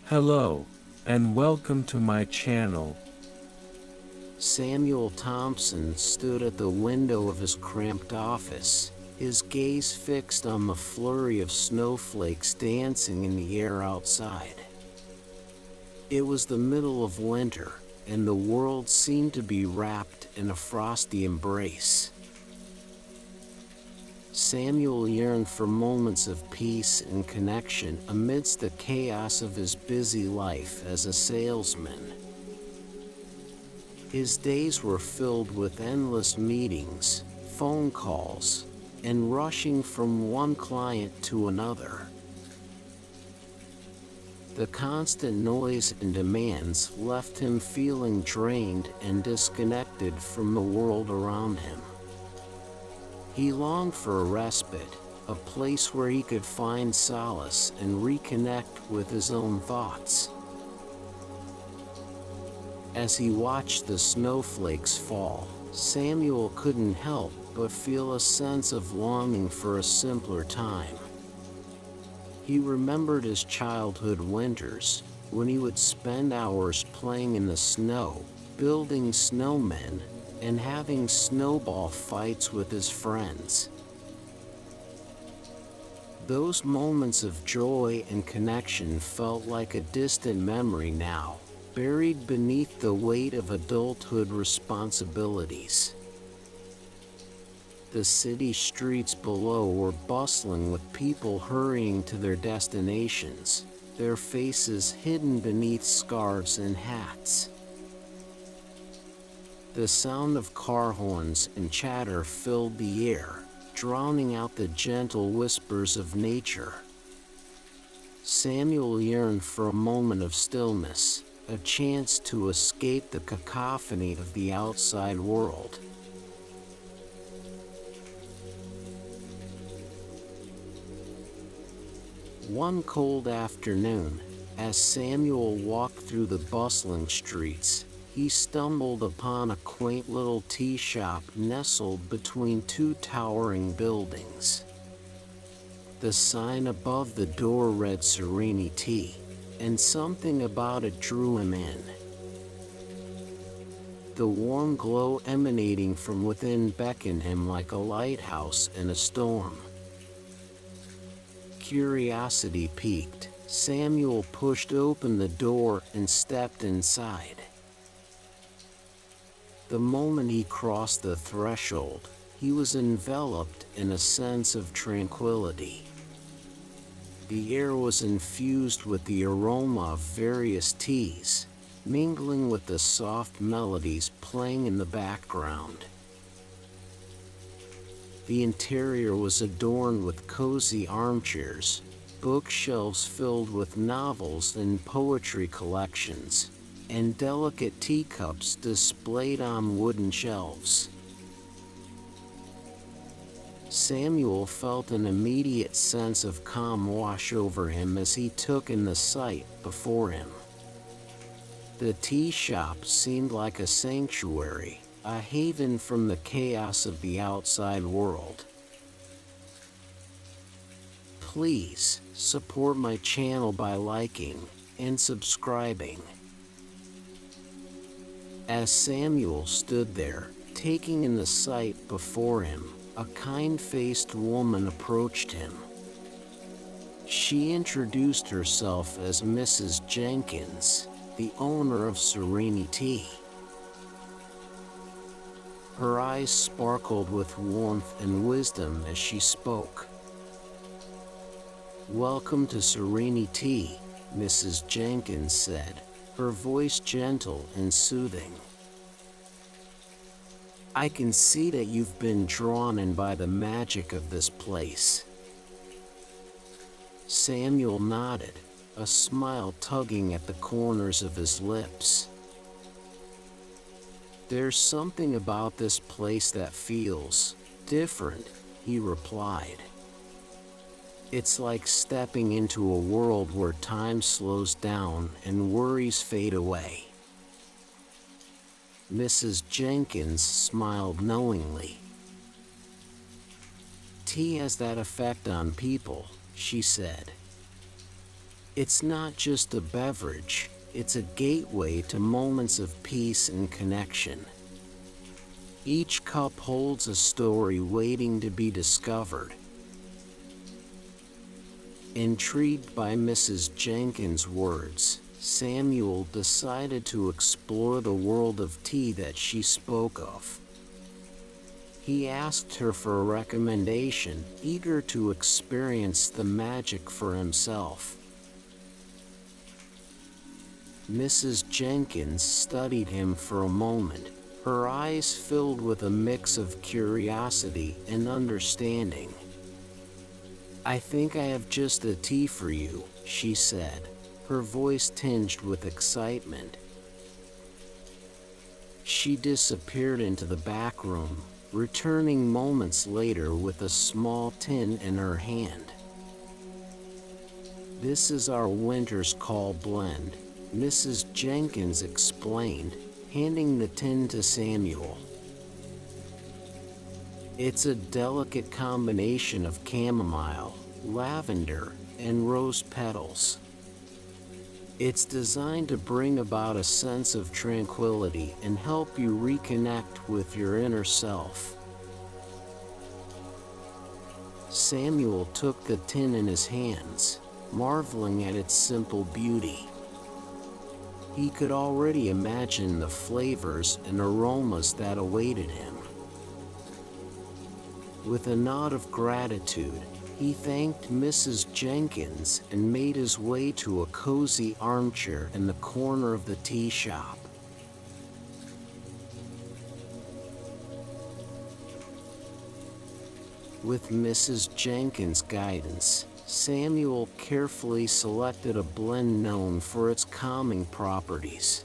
Hello, and welcome to my channel. Samuel Thompson stood at the window of his cramped office, his gaze fixed on the flurry of snowflakes dancing in the air outside. It was the middle of winter, and the world seemed to be wrapped in a frosty embrace. Samuel yearned for moments of peace and connection amidst the chaos of his busy life as a salesman. His days were filled with endless meetings, phone calls, and rushing from one client to another. The constant noise and demands left him feeling drained and disconnected from the world around him. He longed for a respite, a place where he could find solace and reconnect with his own thoughts. As he watched the snowflakes fall, Samuel couldn't help but feel a sense of longing for a simpler time. He remembered his childhood winters, when he would spend hours playing in the snow, building snowmen, and having snowball fights with his friends. Those moments of joy and connection felt like a distant memory now, buried beneath the weight of adulthood responsibilities. The city streets below were bustling with people hurrying to their destinations, their faces hidden beneath scarves and hats. The sound of car horns and chatter filled the air, drowning out the gentle whispers of nature. Samuel yearned for a moment of stillness, a chance to escape the cacophony of the outside world. One cold afternoon, as Samuel walked through the bustling streets, he stumbled upon a quaint little tea shop nestled between two towering buildings. The sign above the door read Sereni Tea, and something about it drew him in. The warm glow emanating from within beckoned him like a lighthouse in a storm. Curiosity piqued, Samuel pushed open the door and stepped inside. The moment he crossed the threshold, he was enveloped in a sense of tranquility. The air was infused with the aroma of various teas, mingling with the soft melodies playing in the background. The interior was adorned with cozy armchairs, bookshelves filled with novels and poetry collections, and delicate teacups displayed on wooden shelves. Samuel felt an immediate sense of calm wash over him as he took in the sight before him. The tea shop seemed like a sanctuary, a haven from the chaos of the outside world. Please support my channel by liking and subscribing. As Samuel stood there, taking in the sight before him, a kind-faced woman approached him. She introduced herself as Mrs. Jenkins, the owner of Sereni Tea. Her eyes sparkled with warmth and wisdom as she spoke. "Welcome to Sereni Tea," Mrs. Jenkins said, her voice gentle and soothing. "I can see that you've been drawn in by the magic of this place." Samuel nodded, a smile tugging at the corners of his lips. "There's something about this place that feels different," he replied. "It's like stepping into a world where time slows down and worries fade away." Mrs. Jenkins smiled knowingly. "Tea has that effect on people," she said. It's not just a beverage, it's a gateway to moments of peace and connection. Each cup holds a story waiting to be discovered. Intrigued by Mrs. Jenkins' words, Samuel decided to explore the world of tea that she spoke of. He asked her for a recommendation, eager to experience the magic for himself. Mrs. Jenkins studied him for a moment, her eyes filled with a mix of curiosity and understanding. "I think I have just the tea for you," she said, her voice tinged with excitement. She disappeared into the back room, returning moments later with a small tin in her hand. "This is our winter's call blend," Mrs. Jenkins explained, handing the tin to Samuel. "It's a delicate combination of chamomile, lavender, and rose petals. It's designed to bring about a sense of tranquility and help you reconnect with your inner self." Samuel took the tin in his hands, marveling at its simple beauty. He could already imagine the flavors and aromas that awaited him. With a nod of gratitude, he thanked Mrs. Jenkins and made his way to a cozy armchair in the corner of the tea shop. With Mrs. Jenkins' guidance, Samuel carefully selected a blend known for its calming properties.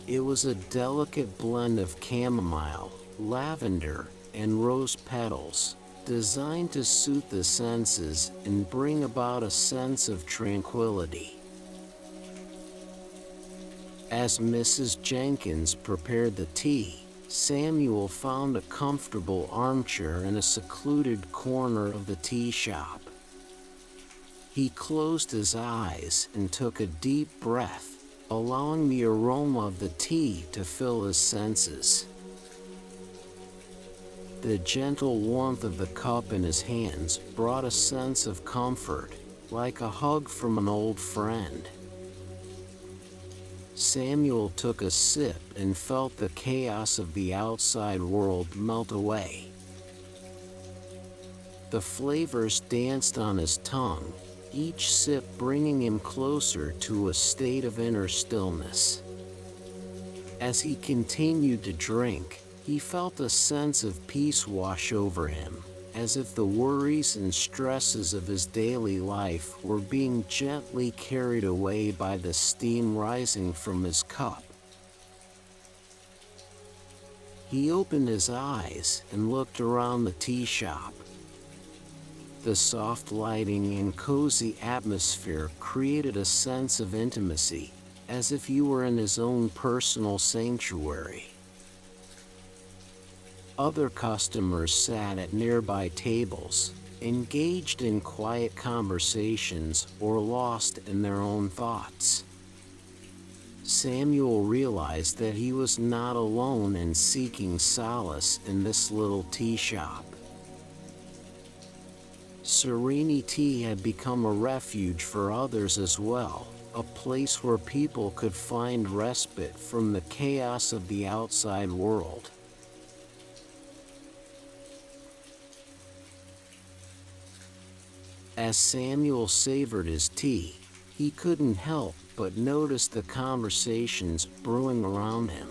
It was a delicate blend of chamomile, lavender, and rose petals, designed to soothe the senses and bring about a sense of tranquility. As Mrs. Jenkins prepared the tea, Samuel found a comfortable armchair in a secluded corner of the tea shop. He closed his eyes and took a deep breath, allowing the aroma of the tea to fill his senses. The gentle warmth of the cup in his hands brought a sense of comfort, like a hug from an old friend. Samuel took a sip and felt the chaos of the outside world melt away. The flavors danced on his tongue, each sip bringing him closer to a state of inner stillness. As he continued to drink, he felt a sense of peace wash over him, as if the worries and stresses of his daily life were being gently carried away by the steam rising from his cup. He opened his eyes and looked around the tea shop. The soft lighting and cozy atmosphere created a sense of intimacy, as if you were in his own personal sanctuary. Other customers sat at nearby tables, engaged in quiet conversations or lost in their own thoughts. Samuel realized that he was not alone in seeking solace in this little tea shop. Serene Tea had become a refuge for others as well, a place where people could find respite from the chaos of the outside world. As Samuel savored his tea, he couldn't help but notice the conversations brewing around him.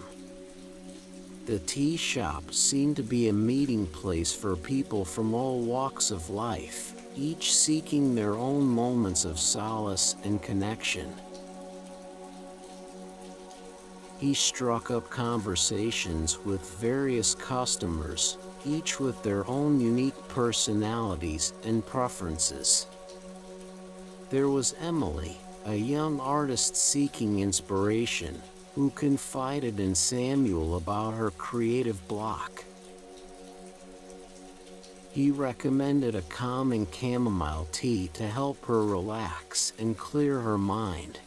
The tea shop seemed to be a meeting place for people from all walks of life, each seeking their own moments of solace and connection. He struck up conversations with various customers, each with their own unique personalities and preferences. There was Emily, a young artist seeking inspiration, who confided in Samuel about her creative block. He recommended a calming chamomile tea to help her relax and clear her mind.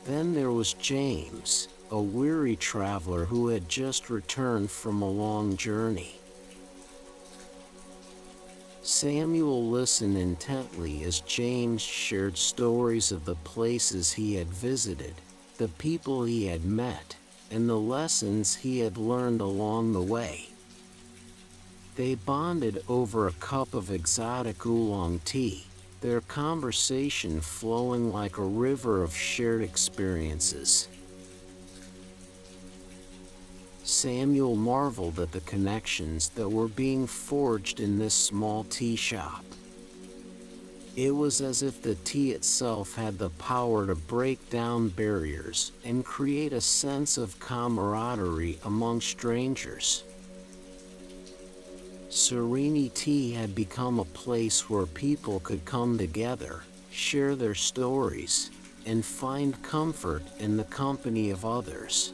Then there was James, a weary traveler who had just returned from a long journey. Samuel listened intently as James shared stories of the places he had visited, the people he had met, and the lessons he had learned along the way. They bonded over a cup of exotic oolong tea, their conversation flowing like a river of shared experiences. Samuel marveled at the connections that were being forged in this small tea shop. It was as if the tea itself had the power to break down barriers and create a sense of camaraderie among strangers. Sereni Tea had become a place where people could come together, share their stories, and find comfort in the company of others.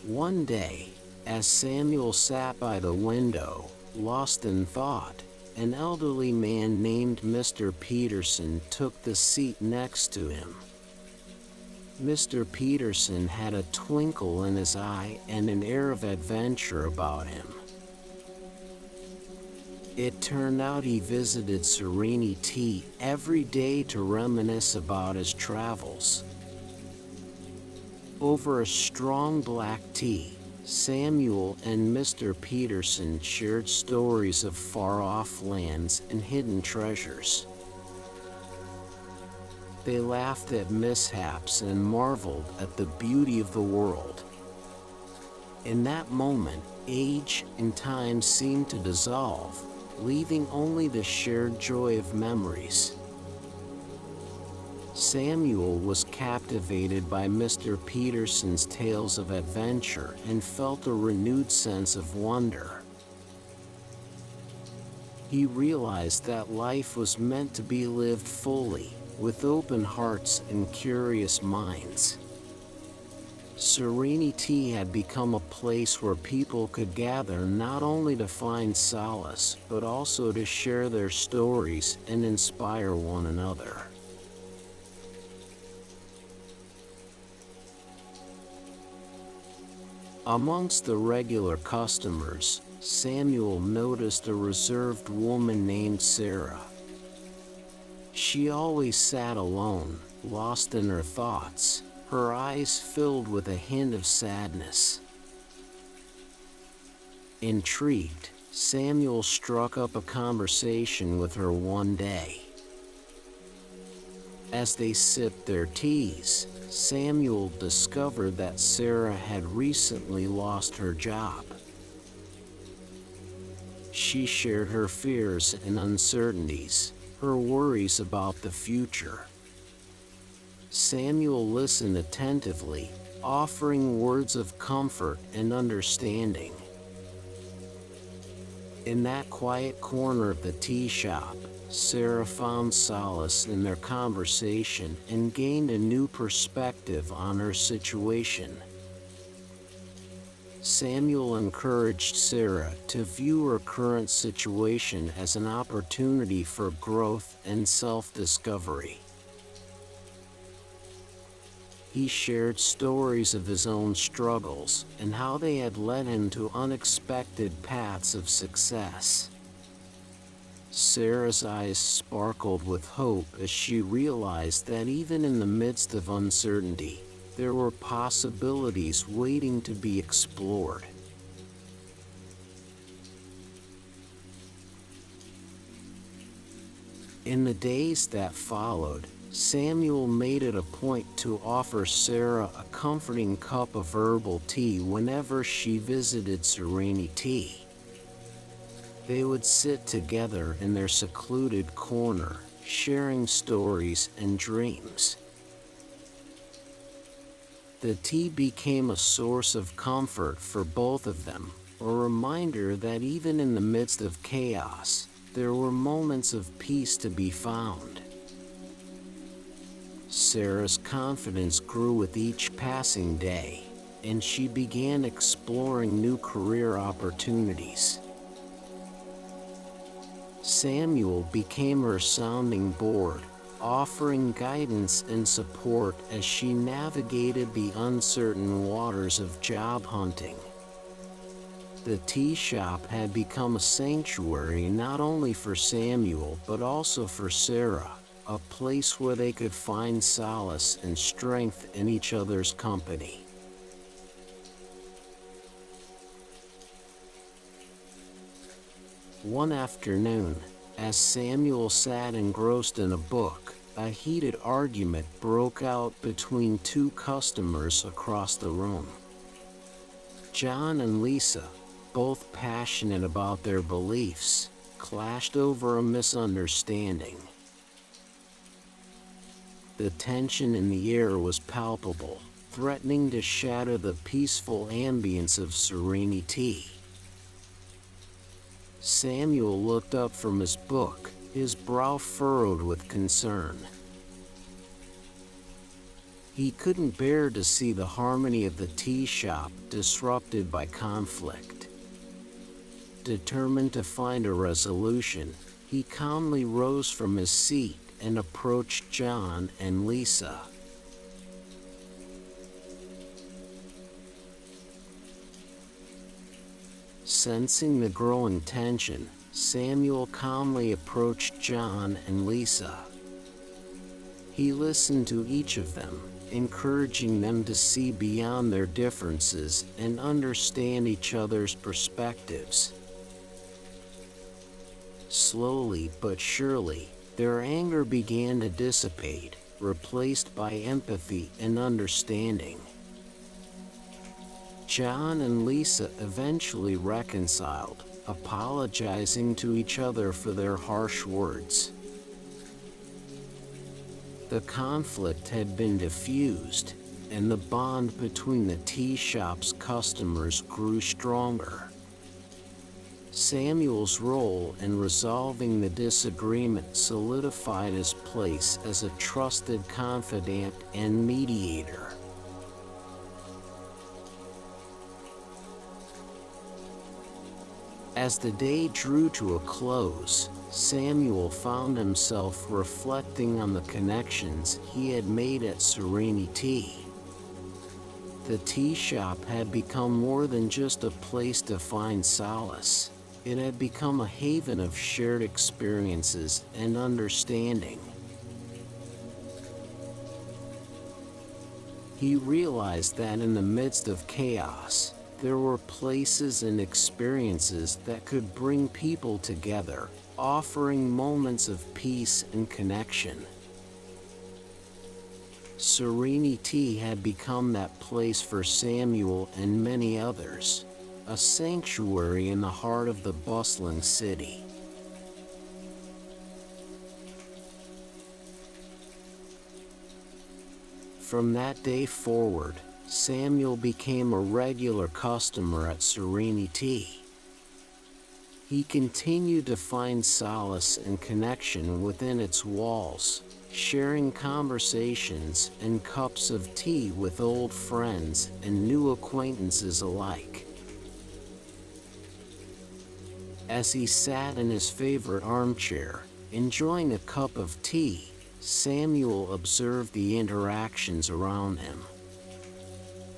One day, as Samuel sat by the window, lost in thought, an elderly man named Mr. Peterson took the seat next to him. Mr. Peterson had a twinkle in his eye and an air of adventure about him. It turned out he visited Sereni Tea every day to reminisce about his travels. Over a strong black tea, Samuel and Mr. Peterson shared stories of far-off lands and hidden treasures. They laughed at mishaps and marveled at the beauty of the world. In that moment, age and time seemed to dissolve, leaving only the shared joy of memories. Samuel was captivated by Mr. Peterson's tales of adventure and felt a renewed sense of wonder. He realized that life was meant to be lived fully, with open hearts and curious minds. Sereni Tea had become a place where people could gather not only to find solace, but also to share their stories and inspire one another. Amongst the regular customers, Samuel noticed a reserved woman named Sarah. She always sat alone, lost in her thoughts, her eyes filled with a hint of sadness. Intrigued, Samuel struck up a conversation with her one day. As they sipped their teas, Samuel discovered that Sarah had recently lost her job. She shared her fears and uncertainties, her worries about the future. Samuel listened attentively, offering words of comfort and understanding. In that quiet corner of the tea shop, Sarah found solace in their conversation and gained a new perspective on her situation. Samuel encouraged Sarah to view her current situation as an opportunity for growth and self-discovery. He shared stories of his own struggles and how they had led him to unexpected paths of success. Sarah's eyes sparkled with hope as she realized that even in the midst of uncertainty, there were possibilities waiting to be explored. In the days that followed, Samuel made it a point to offer Sarah a comforting cup of herbal tea whenever she visited Sereni Tea. They would sit together in their secluded corner, sharing stories and dreams. The tea became a source of comfort for both of them, a reminder that even in the midst of chaos, there were moments of peace to be found. Sarah's confidence grew with each passing day, and she began exploring new career opportunities. Samuel became her sounding board, offering guidance and support as she navigated the uncertain waters of job hunting. The tea shop had become a sanctuary not only for Samuel but also for Sarah, a place where they could find solace and strength in each other's company. One afternoon, as Samuel sat engrossed in a book, a heated argument broke out between two customers across the room. John and Lisa, both passionate about their beliefs, clashed over a misunderstanding. The tension in the air was palpable, threatening to shatter the peaceful ambience of serenity. Samuel looked up from his book, his brow furrowed with concern. He couldn't bear to see the harmony of the tea shop disrupted by conflict. Determined to find a resolution, he calmly rose from his seat and approached John and Lisa. Sensing the growing tension, Samuel calmly approached John and Lisa. He listened to each of them, encouraging them to see beyond their differences and understand each other's perspectives. Slowly but surely, their anger began to dissipate, replaced by empathy and understanding. John and Lisa eventually reconciled, apologizing to each other for their harsh words. The conflict had been diffused, and the bond between the tea shop's customers grew stronger. Samuel's role in resolving the disagreement solidified his place as a trusted confidant and mediator. As the day drew to a close, Samuel found himself reflecting on the connections he had made at Serenity. The tea shop had become more than just a place to find solace. It had become a haven of shared experiences and understanding. He realized that in the midst of chaos, there were places and experiences that could bring people together, offering moments of peace and connection. Serenity had become that place for Samuel and many others, a sanctuary in the heart of the bustling city. From that day forward, Samuel became a regular customer at Serenity. He continued to find solace and connection within its walls, sharing conversations and cups of tea with old friends and new acquaintances alike. As he sat in his favorite armchair, enjoying a cup of tea, Samuel observed the interactions around him.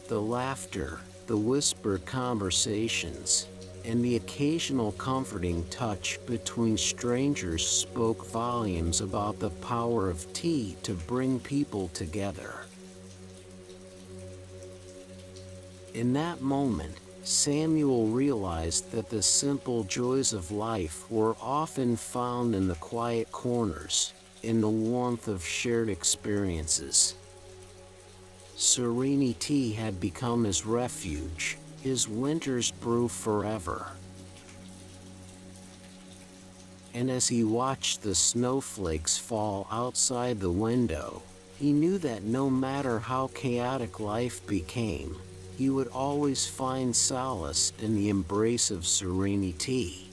The laughter, the whispered conversations, and the occasional comforting touch between strangers spoke volumes about the power of tea to bring people together. In that moment, Samuel realized that the simple joys of life were often found in the quiet corners, in the warmth of shared experiences. Serenity had become his refuge, his winter's brew forever. And as he watched the snowflakes fall outside the window, he knew that no matter how chaotic life became, he would always find solace in the embrace of Serenity.